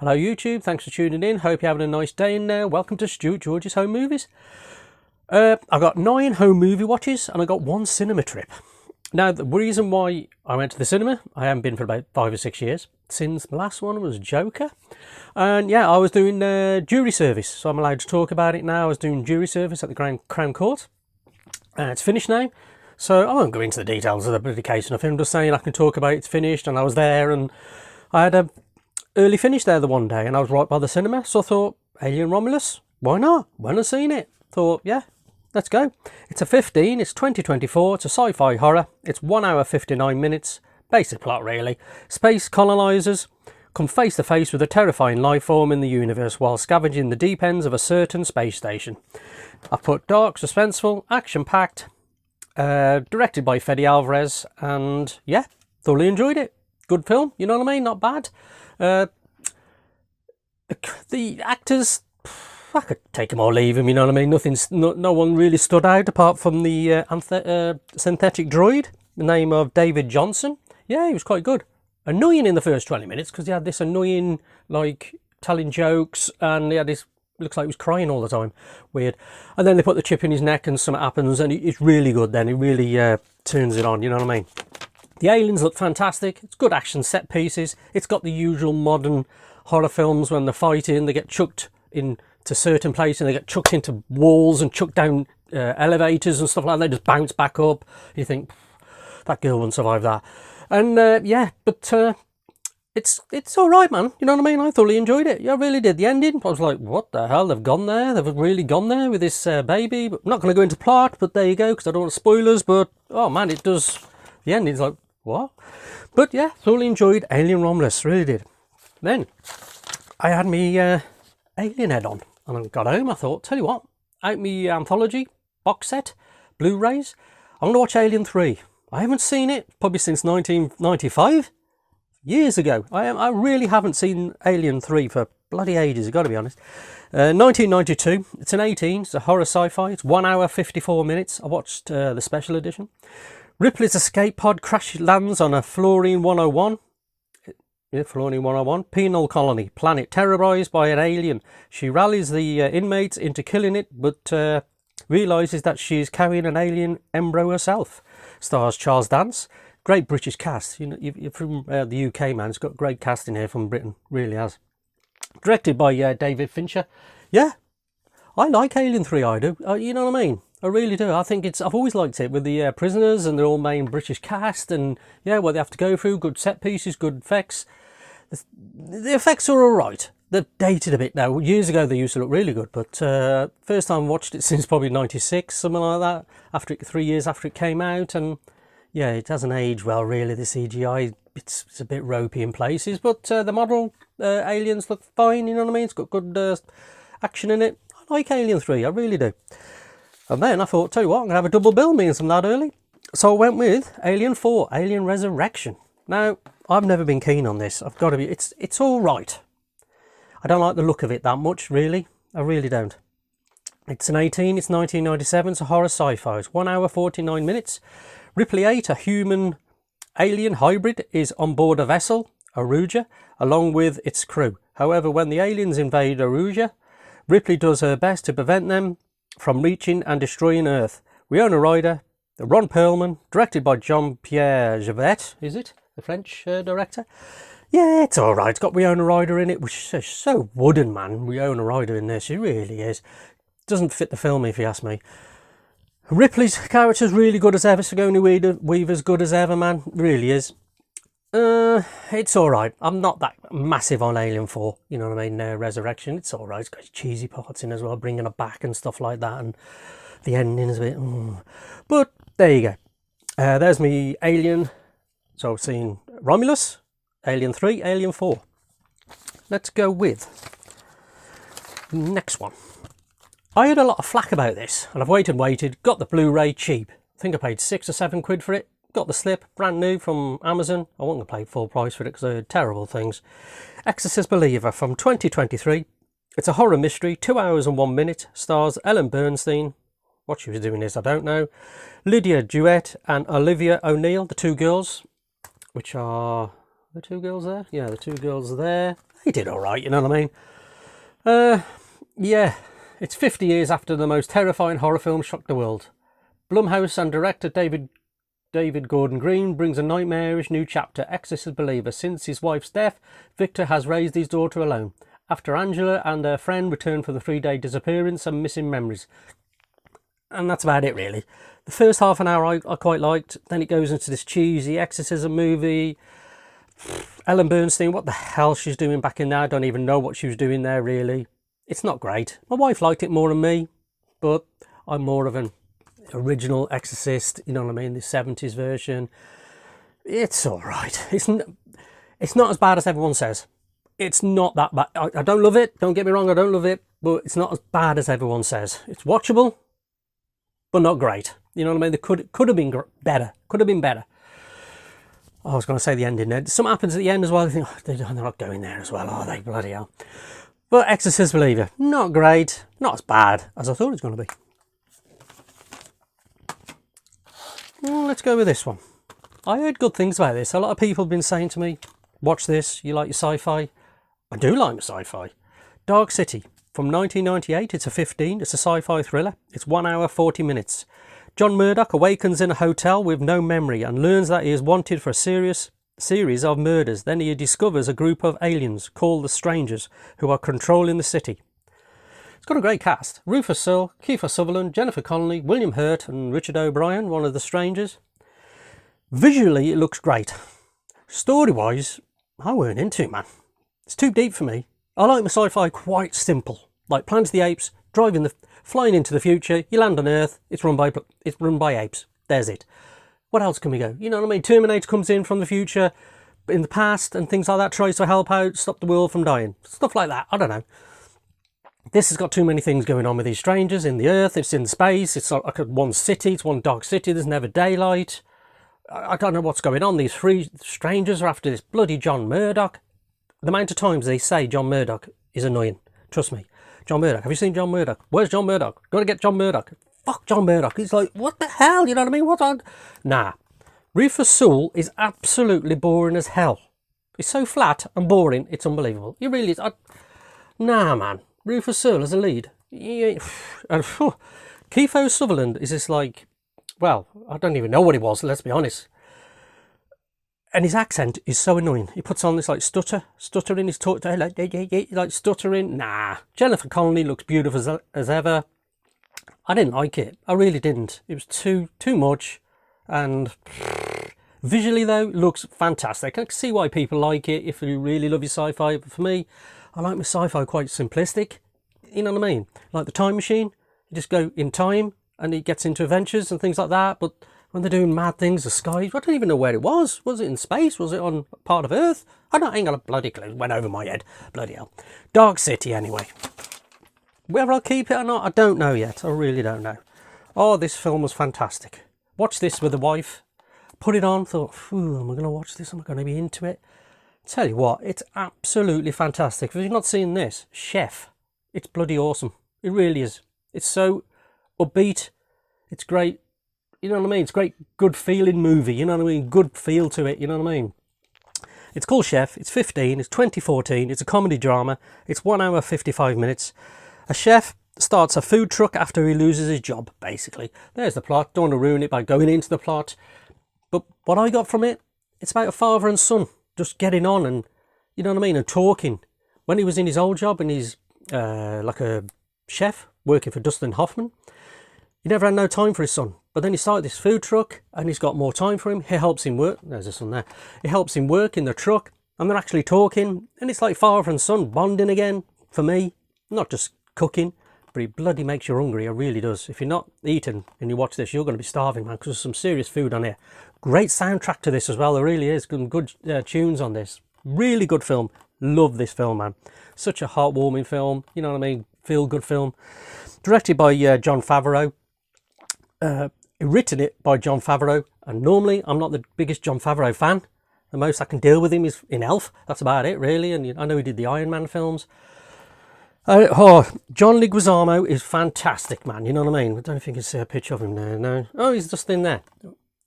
Hello YouTube, thanks for tuning in. Hope you're having a nice day in there. Welcome to Stuart George's Home Movies. I've got 9 home movie watches and I got 1 cinema trip. Now the reason why I went to the cinema, I haven't been for about 5 or 6 years, since the last one was Joker. And yeah, I was doing jury service, so I'm allowed to talk about it now. I was doing jury service at the Crown Court. It's finished now, so I won't go into the details of the bloody case or nothing. I'm just saying I can talk about it's finished and I was there and I had a early finish there the one day and I was right by the cinema, so I thought, Alien Romulus, why not? When I've seen it, thought, yeah, let's go. It's a 15, it's 2024, it's a sci-fi horror, it's 1 hour 59 minutes, basic plot really. Space colonisers come face to face with a terrifying life form in the universe while scavenging the deep ends of a certain space station. I've put dark, suspenseful, action-packed, directed by Fede Alvarez, and yeah, thoroughly enjoyed it. Good film, you know what I mean? Not bad. The actors, I could take them or leave them, you know what I mean? No one really stood out apart from the synthetic droid, the name of David Johnson. Yeah, he was quite good. Annoying in the first 20 minutes because he had this annoying, like, telling jokes, and he had this, looks like he was crying all the time. Weird. And then they put the chip in his neck and something happens and it's really good then. He really turns it on, you know what I mean? The aliens look fantastic. It's good action set pieces. It's got the usual modern horror films when they're fighting. They get chucked into certain places and they get chucked into walls and chucked down elevators and stuff like that. They just bounce back up. You think, that girl wouldn't survive that. And yeah, but it's all right, man. You know what I mean? I thoroughly enjoyed it. Yeah, I really did. The ending, I was like, what the hell? They've gone there. They've really gone there with this baby. But I'm not going to go into plot, but there you go, because I don't want spoilers. But, oh man, it does. The ending's like, what? But yeah, thoroughly enjoyed Alien Romulus, really did. Then I had me Alien head on and I got home. I thought, tell you what, out me anthology box set, Blu-rays, I'm going to watch Alien 3. I haven't seen it probably since 1995, years ago. I really haven't seen Alien 3 for bloody ages, I've got to be honest. 1992, it's an 18, it's a horror sci-fi, it's 1 hour 54 minutes. I watched the special edition. Ripley's escape pod crash lands on a Fluorine 101. Yeah, Fluorine 101. Penal colony. Planet terrorised by an alien. She rallies the inmates into killing it, but realises that she's carrying an alien embryo herself. Stars Charles Dance. Great British cast. You know, you're from the UK, man. It's got great casting here from Britain. Really has. Directed by David Fincher. Yeah, I like Alien 3, I do. You know what I mean? I really do. I think I've always liked it with the prisoners and the all main British cast and yeah, what they have to go through, good set pieces, good effects. The effects are alright. They're dated a bit now. Years ago they used to look really good, but first time I watched it since probably 96, something like that, 3 years after it came out, and yeah, it hasn't aged well really, the CGI. It's a bit ropey in places, but the model aliens look fine, you know what I mean? It's got good action in it. I like Alien 3, I really do. And then I thought, tell you what, I'm going to have a double bill, me and some lad early. So I went with Alien 4, Alien Resurrection. Now, I've never been keen on this. I've got to be, it's all right. I don't like the look of it that much, really. I really don't. It's an 18, it's 1997, it's a horror sci-fi. It's 1 hour 49 minutes. Ripley 8, a human alien hybrid, is on board a vessel, Aruja, along with its crew. However, when the aliens invade Aruja, Ripley does her best to prevent them from reaching and destroying Earth. Winona Ryder, Ron Perlman, directed by Jean-Pierre Jeunet, is it? The French director? Yeah, it's alright. It's got Winona Ryder in it, which is so wooden, man. Winona Ryder in there, she really is. Doesn't fit the film, if you ask me. Ripley's character's really good as ever. Sigourney Weaver's good as ever, man. Really is. It's alright. I'm not that massive on Alien 4, you know what I mean, Resurrection. It's alright. It's got cheesy parts in as well, bringing her back and stuff like that, and the ending is a bit... But there you go. There's me Alien. So I've seen Romulus, Alien 3, Alien 4. Let's go with the next one. I had a lot of flack about this, and I've waited, got the Blu-ray cheap. I think I paid £6 or £7 for it. Got the slip, brand new from Amazon. I wasn't going to pay full price for it because they're terrible things. Exorcist Believer from 2023. It's a horror mystery, 2 hours and 1 minute. Stars Ellen Bernstein. What she was doing this, I don't know. Lydia Duet and Olivia O'Neill, the two girls, which are The two girls there? Yeah, the two girls there. They did all right, you know what I mean? Yeah, it's 50 years after the most terrifying horror film shocked the world. Blumhouse and director David Gordon Green brings a nightmarish new chapter, Exorcist Believer. Since his wife's death, Victor has raised his daughter alone. After Angela and her friend return for the 3-day disappearance and missing memories. And that's about it, really. The first half an hour I quite liked. Then it goes into this cheesy exorcism movie. Ellen Bernstein, what the hell she's doing back in there? I don't even know what she was doing there, really. It's not great. My wife liked it more than me, but I'm more of an original Exorcist, you know what I mean? The 70s version. It's all right. It's not as bad as everyone says. It's not that bad. I don't love it. Don't get me wrong, I don't love it, but it's not as bad as everyone says. It's watchable, but not great. You know what I mean? They could have been better. Could have been better. I was going to say the ending there. Something happens at the end as well. I think, they're not going there as well, are they? Bloody hell. But Exorcist Believer, not great. Not as bad as I thought it was going to be. Well, let's go with this one. I heard good things about this. A lot of people have been saying to me, watch this, you like your sci-fi? I do like my sci-fi. Dark City, from 1998, it's a 15, it's a sci-fi thriller. It's 1 hour, 40 minutes. John Murdoch awakens in a hotel with no memory and learns that he is wanted for a series of murders. Then he discovers a group of aliens called the Strangers who are controlling the city. It's got a great cast. Rufus Sewell, Kiefer Sutherland, Jennifer Connelly, William Hurt and Richard O'Brien, one of the Strangers. Visually, it looks great. Story-wise, I weren't into it, man. It's too deep for me. I like my sci-fi quite simple. Like Planet of the Apes, flying into the future, you land on Earth, it's run by apes. There's it. What else can we go? You know what I mean? Terminator comes in from the future, in the past, and things like that, tries to help out, stop the world from dying. Stuff like that. I don't know. This has got too many things going on with these strangers in the Earth, it's in space, it's like one city, it's one dark city, there's never daylight. I don't know what's going on. These three strangers are after this bloody John Murdoch. The amount of times they say John Murdoch is annoying. Trust me. John Murdoch. Have you seen John Murdoch? Where's John Murdoch? Gotta get John Murdoch. Fuck John Murdoch. He's like, what the hell? You know what I mean? What's on? Nah. Rufus Sewell is absolutely boring as hell. He's so flat and boring, it's unbelievable. He really is. Nah, man. Rufus Sewell as a lead. And Kiefer Sutherland is this like, well, I don't even know what he was, let's be honest. And his accent is so annoying. He puts on this like stuttering his talk, like stuttering. Nah. Jennifer Connelly looks beautiful as ever. I didn't like it. I really didn't. It was too much. And visually though, it looks fantastic. I can see why people like it if you really love your sci-fi. But for me, I like my sci-fi quite simplistic. You know what I mean? Like the Time Machine. You just go in time and it gets into adventures and things like that. But when they're doing mad things, the skies, I don't even know where it was. Was it in space? Was it on part of Earth? I ain't got a bloody clue. It went over my head. Bloody hell. Dark City, anyway. Whether I'll keep it or not, I don't know yet. I really don't know. Oh, this film was fantastic. Watched this with the wife. Put it on, thought, am I going to watch this? Am I going to be into it? Tell you what, it's absolutely fantastic. If you've not seen this, Chef, it's bloody awesome. It really is. It's so upbeat. It's great. You know what I mean? It's a great, good feeling movie. You know what I mean? Good feel to it. You know what I mean? It's called Chef. It's 15. It's 2014. It's a comedy drama. It's 1 hour, 55 minutes. A chef starts a food truck after he loses his job, basically. There's the plot. Don't want to ruin it by going into the plot. But what I got from it, it's about a father and son just getting on and, you know what I mean, and talking. When he was in his old job and he's like a chef working for Dustin Hoffman, he never had no time for his son. But then he started this food truck and he's got more time for him. He helps him work. There's his son there. He helps him work in the truck and they're actually talking. And it's like father and son bonding again for me. Not just cooking, but it bloody makes you hungry. It really does. If you're not eating and you watch this, you're going to be starving, man, because there's some serious food on here. Great soundtrack to this as well. There really is. Good tunes on this. Really good film. Love this film, man. Such a heartwarming film. You know what I mean? Feel good film. Directed by Jon Favreau. Written it by Jon Favreau, and normally I'm not the biggest Jon Favreau fan. The most I can deal with him is in Elf. That's about it, really. And I know he did the Iron Man films. John Leguizamo is fantastic, man. You know what I mean? I don't know if you can see a picture of him there. No. Oh, he's just in there.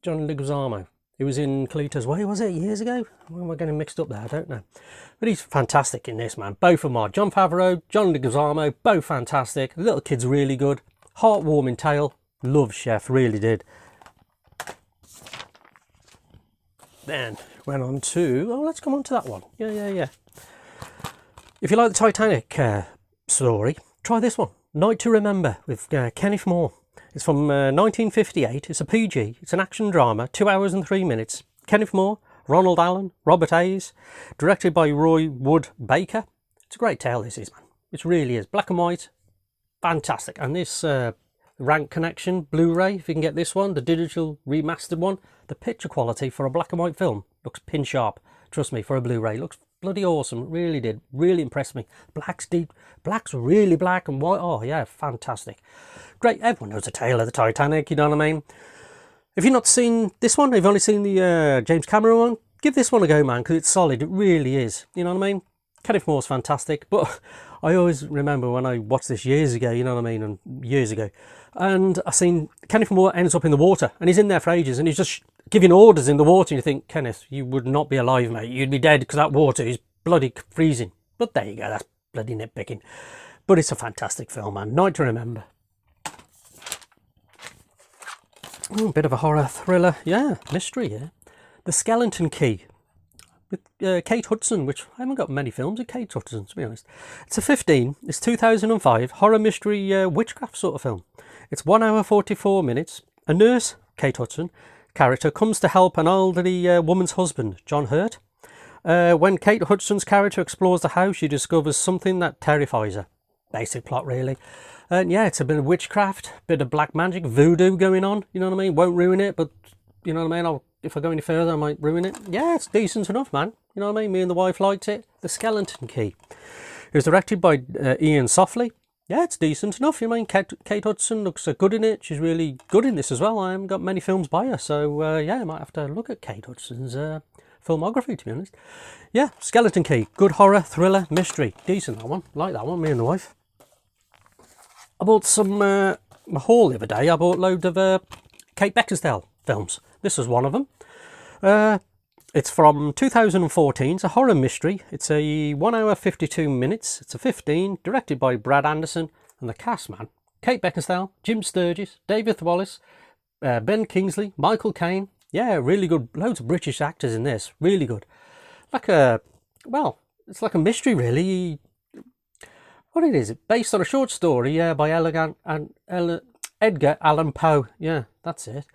John Leguizamo. He was in Cletus Way, was it, years ago? Why am I getting mixed up there? I don't know. But he's fantastic in this, man. Both of them are. John Favreau, John Leguizamo, both fantastic. The little kid's really good. Heartwarming tale. Love Chef, really did. Then went on to, oh, let's come on to that one. Yeah. If you like the Titanic story, try this one. Night to Remember with Kenneth More. It's from 1958. It's a PG. It's an action drama. 2 hours and 3 minutes. Kenneth More, Ronald Allen, Robert Hayes. Directed by Roy Wood Baker. It's a great tale, this is, man. It really is. Black and white. Fantastic. And this Rank Connection Blu-ray, if you can get this one, the digital remastered one, the picture quality for a black and white film looks pin sharp. Trust me, for a Blu-ray, looks bloody awesome. It really did. Really impressed me. Black's deep. Black's really black and white. Oh yeah, fantastic. Great. Everyone knows the tale of the Titanic, you know what I mean? If you've not seen this one, if you've only seen the James Cameron one, give this one a go, man, because it's solid. It really is. You know what I mean? Kenneth More's fantastic, but I always remember when I watched this years ago, you know what I mean, and years ago, and I seen Kenneth More ends up in the water, and he's in there for ages, and he's just giving orders in the water, and you think, Kenneth, you would not be alive, mate. You'd be dead, because that water is bloody freezing. But there you go, that's bloody nitpicking. But it's a fantastic film, man. Night to Remember. Ooh, a bit of a horror thriller, yeah, mystery, yeah. The Skeleton Key. With Kate Hudson, which I haven't got many films with Kate Hudson, to be honest. It's a 15, it's 2005, horror mystery witchcraft sort of film. It's 1 hour 44 minutes. A nurse, Kate Hudson, character comes to help an elderly woman's husband, John Hurt. When Kate Hudson's character explores the house, she discovers something that terrifies her. Basic plot, really. And yeah, it's a bit of witchcraft, bit of black magic, voodoo going on, you know what I mean? Won't ruin it, but you know what I mean? If I go any further, I might ruin it. Yeah, it's decent enough, man. You know what I mean? Me and the wife liked it. The Skeleton Key. It was directed by Ian Softly. Yeah, it's decent enough. You know, I mean, Kate Hudson looks good in it. She's really good in this as well. I haven't got many films by her, so yeah, I might have to look at Kate Hudson's filmography, to be honest. Yeah, Skeleton Key. Good horror, thriller, mystery. Decent, that one. Like that one, me and the wife. I bought some haul the other day. I bought a load of Kate Beckinsale films. This was one of them. It's from 2014. It's a horror mystery. It's a 1 hour 52 minutes. It's a 15, directed by Brad Anderson. And the cast, man. Kate Beckinsale, Jim Sturgis, David Wallace, Ben Kingsley, Michael Caine. Yeah, really good. Loads of British actors in this. Really good. Like a, well, it's like a mystery, really. What it is? It's based on a short story by Edgar Allan Poe. Yeah, that's it.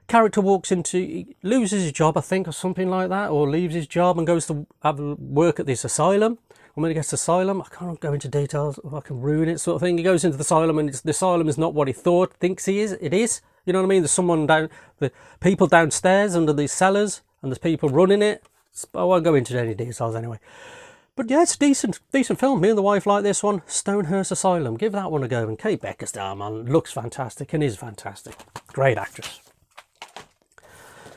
Character walks into, loses his job, I think, or something like that, or leaves his job and goes to have work at this asylum. And when he gets to the asylum, I can't go into details, or I can ruin it, sort of thing. He goes into the asylum, and the asylum is not what he thinks it is. You know what I mean? There's someone the people downstairs under these cellars, and there's people running it. I won't go into any details anyway. But yeah, it's a decent film. Me and the wife like this one. Stonehurst Asylum. Give that one a go. And Kate Beckinsale, man, looks fantastic and is fantastic. Great actress.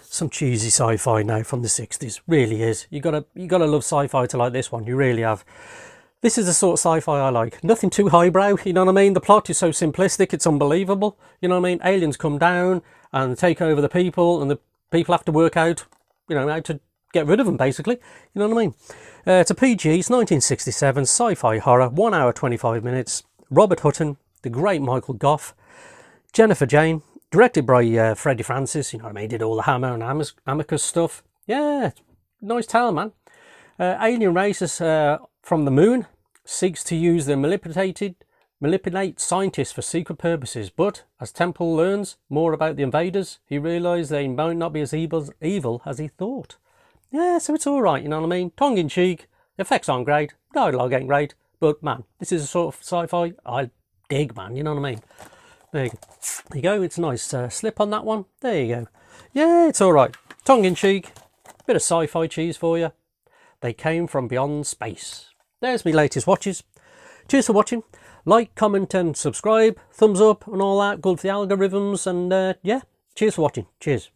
Some cheesy sci-fi now from the 60s. Really is. You gotta love sci-fi to like this one. You really have. This is the sort of sci-fi I like. Nothing too highbrow, you know what I mean? The plot is so simplistic, it's unbelievable. You know what I mean? Aliens come down and take over the people, and the people have to work out, you know, how to get rid of them, basically. You know what I mean? It's a PG, it's 1967, sci-fi horror, 1 hour 25 minutes. Robert Hutton, the great Michael Gough, Jennifer Jane, directed by Freddie Francis, you know what I mean? Did all the Hammer and Amicus stuff. Yeah, nice tale, man. Alien races from the moon seeks to use the manipulate scientists for secret purposes, but as Temple learns more about the invaders, he realises they might not be as evil as he thought. Yeah, so it's alright, you know what I mean? Tongue-in-cheek, effects aren't great, dialogue ain't great, but man, this is a sort of sci-fi I dig, man, you know what I mean? There you go, it's a nice slip on that one. There you go. Yeah, it's alright. Tongue-in-cheek, bit of sci-fi cheese for you. They came from beyond space. There's my latest watches. Cheers for watching. Like, comment and subscribe. Thumbs up and all that. Good for the algorithms. And yeah, cheers for watching. Cheers.